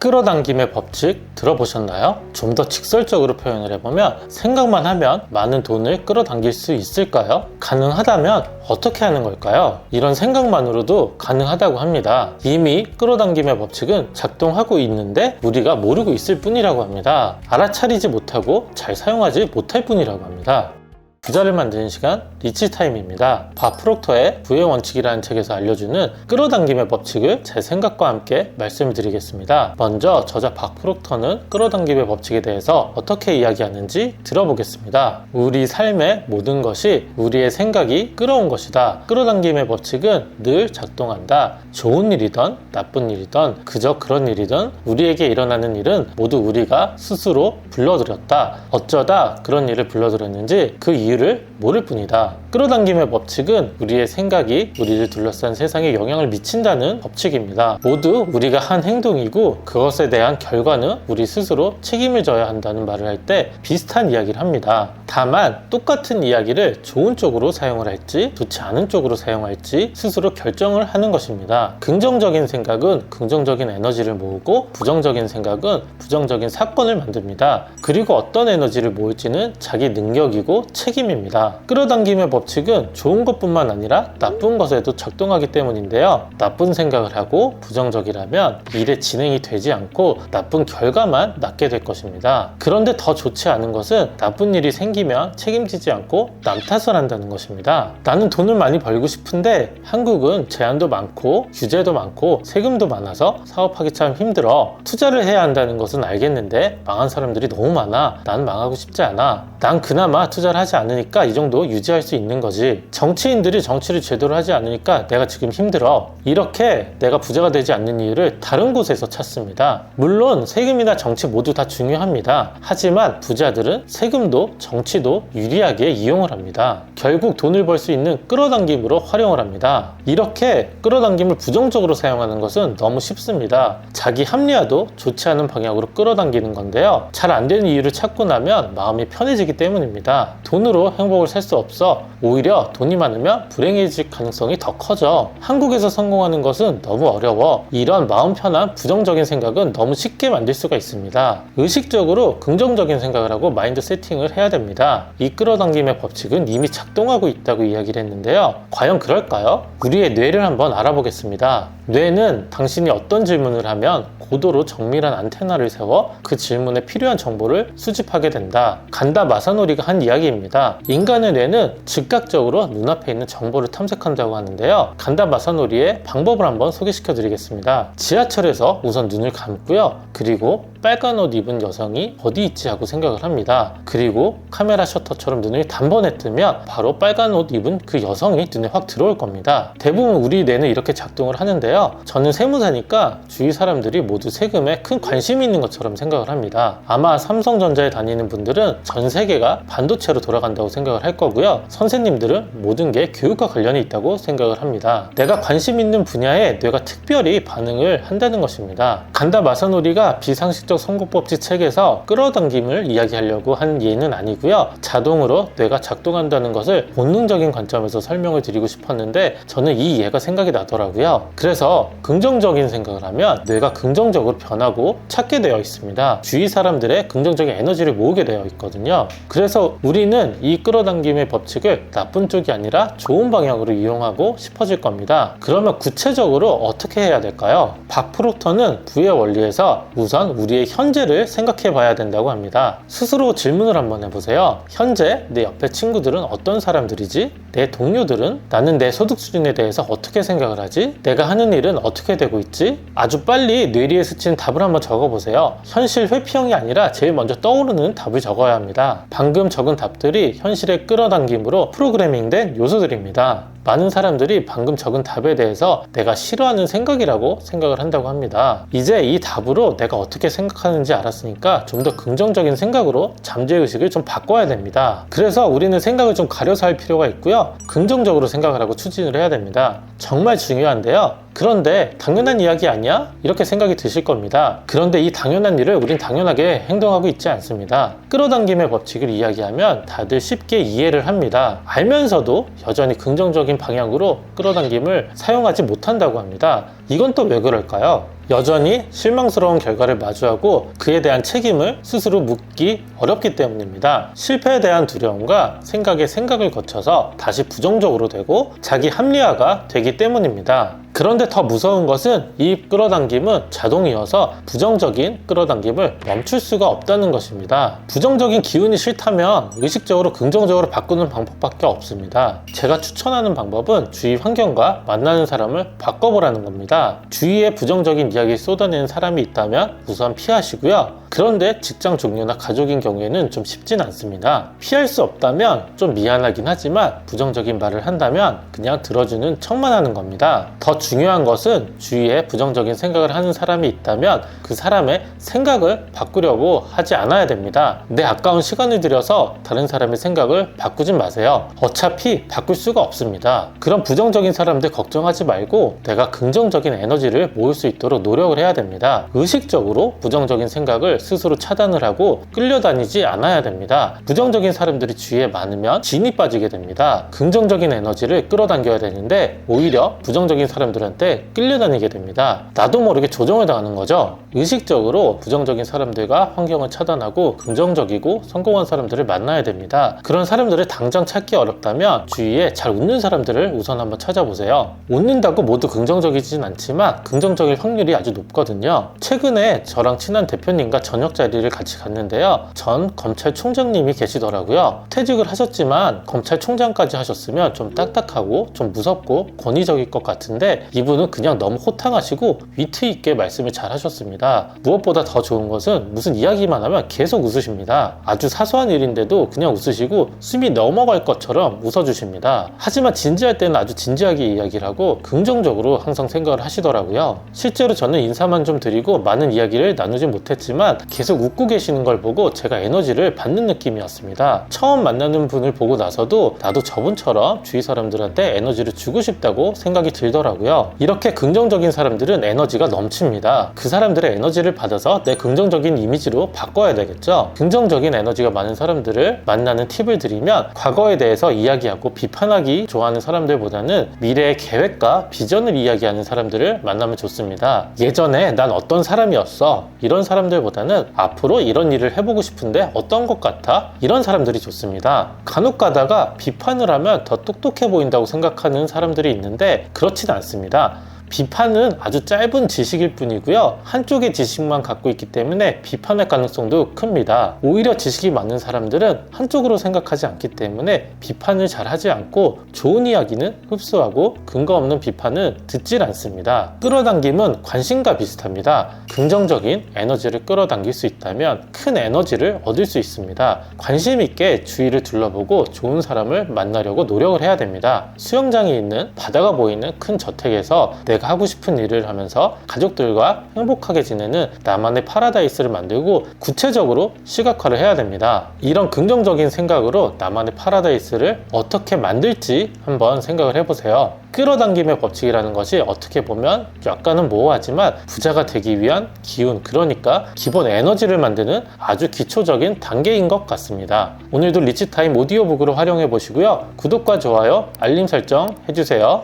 끌어당김의 법칙 들어보셨나요? 좀 더 직설적으로 표현을 해보면 생각만 하면 많은 돈을 끌어당길 수 있을까요? 가능하다면 어떻게 하는 걸까요? 이런 생각만으로도 가능하다고 합니다. 이미 끌어당김의 법칙은 작동하고 있는데 우리가 모르고 있을 뿐이라고 합니다. 알아차리지 못하고 잘 사용하지 못할 뿐이라고 합니다. 부자를 만드는 시간 리치타임입니다. 밥 프록터의 부의 원칙이라는 책에서 알려주는 끌어당김의 법칙을 제 생각과 함께 말씀드리겠습니다. 먼저 저자 밥 프록터는 끌어당김의 법칙에 대해서 어떻게 이야기하는지 들어보겠습니다. 우리 삶의 모든 것이 우리의 생각이 끌어온 것이다. 끌어당김의 법칙은 늘 작동한다. 좋은 일이든 나쁜 일이든 그저 그런 일이든 우리에게 일어나는 일은 모두 우리가 스스로 불러들였다. 어쩌다 그런 일을 불러들였는지 그 이유를 모를 뿐이다. 끌어당김의 법칙은 우리의 생각이 우리를 둘러싼 세상에 영향을 미친다는 법칙입니다. 모두 우리가 한 행동이고 그것에 대한 결과는 우리 스스로 책임을 져야 한다는 말을 할 때 비슷한 이야기를 합니다. 다만 똑같은 이야기를 좋은 쪽으로 사용을 할지 좋지 않은 쪽으로 사용할지 스스로 결정을 하는 것입니다. 긍정적인 생각은 긍정적인 에너지를 모으고 부정적인 생각은 부정적인 사건을 만듭니다. 그리고 어떤 에너지를 모을지는 자기 능력이고 책임입니다. 끌어당김의 법칙은 좋은 것뿐만 아니라 나쁜 것에도 작동하기 때문인데요. 나쁜 생각을 하고 부정적이라면 일의 진행이 되지 않고 나쁜 결과만 낳게 될 것입니다. 그런데 더 좋지 않은 것은 나쁜 일이 생기면 책임지지 않고 남 탓을 한다는 것입니다. 나는 돈을 많이 벌고 싶은데 한국은 제한도 많고 규제도 많고 세금도 많아서 사업하기 참 힘들어. 투자를 해야 한다는 것은 알겠는데 망한 사람들이 너무 많아. 난 망하고 싶지 않아. 난 그나마 투자를 하지 않으니까 이 정도 유지할 수 있는 거지. 정치인들이 정치를 제대로 하지 않으니까 내가 지금 힘들어. 이렇게 내가 부자가 되지 않는 이유를 다른 곳에서 찾습니다. 물론 세금이나 정치 모두 다 중요합니다. 하지만 부자들은 세금도 정치도 유리하게 이용을 합니다. 결국 돈을 벌 수 있는 끌어당김으로 활용을 합니다. 이렇게 끌어당김을 부정적으로 사용하는 것은 너무 쉽습니다. 자기 합리화도 좋지 않은 방향으로 끌어당기는 건데요. 잘 안 되는 이유를 찾고 나면 마음이 편해지기 때문입니다. 돈으로 행복을 살 수 없어. 오히려 돈이 많으면 불행해질 가능성이 더 커져. 한국에서 성공하는 것은 너무 어려워. 이런 마음 편한 부정적인 생각은 너무 쉽게 만들 수가 있습니다. 의식적으로 긍정적인 생각을 하고 마인드 세팅을 해야 됩니다. 이 끌어당김의 법칙은 이미 작동하고 있다고 이야기를 했는데요. 과연 그럴까요? 우리의 뇌를 한번 알아보겠습니다. 뇌는 당신이 어떤 질문을 하면 고도로 정밀한 안테나를 세워 그 질문에 필요한 정보를 수집하게 된다. 간다 마사노리가 한 이야기입니다. 인간의 뇌는 즉각적으로 눈앞에 있는 정보를 탐색한다고 하는데요. 간다 마사노리의 방법을 한번 소개시켜 드리겠습니다. 지하철에서 우선 눈을 감고요. 그리고 빨간 옷 입은 여성이 어디 있지 하고 생각을 합니다. 그리고 카메라 셔터처럼 눈을 단번에 뜨면 바로 빨간 옷 입은 그 여성이 눈에 확 들어올 겁니다. 대부분 우리 뇌는 이렇게 작동을 하는데요. 저는 세무사니까 주위 사람들이 모두 세금에 큰 관심이 있는 것처럼 생각을 합니다. 아마 삼성전자에 다니는 분들은 전 세계가 반도체로 돌아간다고 생각을 할 거고요. 선생님들은 모든 게 교육과 관련이 있다고 생각을 합니다. 내가 관심 있는 분야에 뇌가 특별히 반응을 한다는 것입니다. 간다 마사노리가 비상식적 선고법칙 책에서 끌어당김을 이야기하려고 한 예는 아니고요. 자동으로 뇌가 작동한다는 것을 본능적인 관점에서 설명을 드리고 싶었는데 저는 이 예가 생각이 나더라고요. 그래서 긍정적인 생각을 하면 뇌가 긍정적으로 변하고 찾게 되어 있습니다. 주위 사람들의 긍정적인 에너지를 모으게 되어 있거든요. 그래서 우리는 이 끌어당김의 법칙을 나쁜 쪽이 아니라 좋은 방향으로 이용하고 싶어질 겁니다. 그러면 구체적으로 어떻게 해야 될까요? 밥 프록터는 부의 원리에서 우선 우리의 현재를 생각해 봐야 된다고 합니다. 스스로 질문을 한번 해보세요. 현재 내 옆에 친구들은 어떤 사람들이지? 내 동료들은? 나는 내 소득 수준에 대해서 어떻게 생각을 하지? 내가 하는 일은 어떻게 되고 있지? 아주 빨리 뇌리에 스친 답을 한번 적어보세요. 현실 회피형이 아니라 제일 먼저 떠오르는 답을 적어야 합니다. 방금 적은 답들이 현실의 끌어당김으로 프로그래밍된 요소들입니다. 많은 사람들이 방금 적은 답에 대해서 내가 싫어하는 생각이라고 생각을 한다고 합니다. 이제 이 답으로 내가 어떻게 생각하는지 알았으니까 좀 더 긍정적인 생각으로 잠재의식을 좀 바꿔야 됩니다. 그래서 우리는 생각을 좀 가려서 할 필요가 있고요. 긍정적으로 생각을 하고 추진을 해야 됩니다. 정말 중요한데요. 그런데 당연한 이야기 아니야? 이렇게 생각이 드실 겁니다. 그런데 이 당연한 일을 우린 당연하게 행동하고 있지 않습니다. 끌어당김의 법칙을 이야기하면 다들 쉽게 이해를 합니다. 알면서도 여전히 긍정적인 방향으로 끌어당김을 사용하지 못한다고 합니다. 이건 또 왜 그럴까요? 여전히 실망스러운 결과를 마주하고 그에 대한 책임을 스스로 묻기 어렵기 때문입니다. 실패에 대한 두려움과 생각을 거쳐서 다시 부정적으로 되고 자기 합리화가 되기 때문입니다. 그런데 더 무서운 것은 이 끌어당김은 자동이어서 부정적인 끌어당김을 멈출 수가 없다는 것입니다. 부정적인 기운이 싫다면 의식적으로 긍정적으로 바꾸는 방법밖에 없습니다. 제가 추천하는 방법은 주위 환경과 만나는 사람을 바꿔보라는 겁니다. 주위에 부정적인 이야기 쏟아내는 사람이 있다면 우선 피하시고요. 그런데 직장 동료나 가족인 경우에는 좀 쉽진 않습니다. 피할 수 없다면 좀 미안하긴 하지만 부정적인 말을 한다면 그냥 들어주는 척만 하는 겁니다. 더 중요한 것은 주위에 부정적인 생각을 하는 사람이 있다면 그 사람의 생각을 바꾸려고 하지 않아야 됩니다. 내 아까운 시간을 들여서 다른 사람의 생각을 바꾸진 마세요. 어차피 바꿀 수가 없습니다. 그런 부정적인 사람들 걱정하지 말고 내가 긍정적인 에너지를 모을 수 있도록 노력을 해야 됩니다. 의식적으로 부정적인 생각을 스스로 차단을 하고 끌려다니지 않아야 됩니다. 부정적인 사람들이 주위에 많으면 진이 빠지게 됩니다. 긍정적인 에너지를 끌어당겨야 되는데 오히려 부정적인 사람들한테 끌려다니게 됩니다. 나도 모르게 조종을 당하는 거죠. 의식적으로 부정적인 사람들과 환경을 차단하고 긍정적이고 성공한 사람들을 만나야 됩니다. 그런 사람들을 당장 찾기 어렵다면 주위에 잘 웃는 사람들을 우선 한번 찾아보세요. 웃는다고 모두 긍정적이진 않지만 긍정적일 확률이 아주 높거든요. 최근에 저랑 친한 대표님과 저녁 자리를 같이 갔는데요. 전 검찰총장님이 계시더라고요. 퇴직을 하셨지만 검찰총장까지 하셨으면 좀 딱딱하고 좀 무섭고 권위적일 것 같은데 이분은 그냥 너무 호탕하시고 위트 있게 말씀을 잘 하셨습니다. 무엇보다 더 좋은 것은 무슨 이야기만 하면 계속 웃으십니다. 아주 사소한 일인데도 그냥 웃으시고 숨이 넘어갈 것처럼 웃어주십니다. 하지만 진지할 때는 아주 진지하게 이야기를 하고 긍정적으로 항상 생각을 하시더라고요. 실제로 저는 인사만 좀 드리고 많은 이야기를 나누지 못했지만 계속 웃고 계시는 걸 보고 제가 에너지를 받는 느낌이었습니다. 처음 만나는 분을 보고 나서도 나도 저분처럼 주위 사람들한테 에너지를 주고 싶다고 생각이 들더라고요. 이렇게 긍정적인 사람들은 에너지가 넘칩니다. 그 사람들의 에너지를 받아서 내 긍정적인 이미지로 바꿔야 되겠죠. 긍정적인 에너지가 많은 사람들을 만나는 팁을 드리면 과거에 대해서 이야기하고 비판하기 좋아하는 사람들보다는 미래의 계획과 비전을 이야기하는 사람들을 만나면 좋습니다. 예전에 난 어떤 사람이었어 이런 사람들보다는 앞으로 이런 일을 해보고 싶은데 어떤 것 같아? 이런 사람들이 좋습니다. 간혹 가다가 비판을 하면 더 똑똑해 보인다고 생각하는 사람들이 있는데 그렇진 않습니다. 비판은 아주 짧은 지식일 뿐이고요. 한쪽의 지식만 갖고 있기 때문에 비판할 가능성도 큽니다. 오히려 지식이 많은 사람들은 한쪽으로 생각하지 않기 때문에 비판을 잘 하지 않고 좋은 이야기는 흡수하고 근거 없는 비판은 듣질 않습니다. 끌어당김은 관심과 비슷합니다. 긍정적인 에너지를 끌어당길 수 있다면 큰 에너지를 얻을 수 있습니다. 관심 있게 주위를 둘러보고 좋은 사람을 만나려고 노력을 해야 됩니다. 수영장이 있는 바다가 보이는 큰 저택에서 내가 하고 싶은 일을 하면서 가족들과 행복하게 지내는 나만의 파라다이스를 만들고 구체적으로 시각화를 해야 됩니다. 이런 긍정적인 생각으로 나만의 파라다이스를 어떻게 만들지 한번 생각을 해보세요. 끌어당김의 법칙이라는 것이 어떻게 보면 약간은 모호하지만 부자가 되기 위한 기운, 그러니까 기본 에너지를 만드는 아주 기초적인 단계인 것 같습니다. 오늘도 리치타임 오디오북으로 활용해 보시고요. 구독과 좋아요, 알림 설정 해주세요.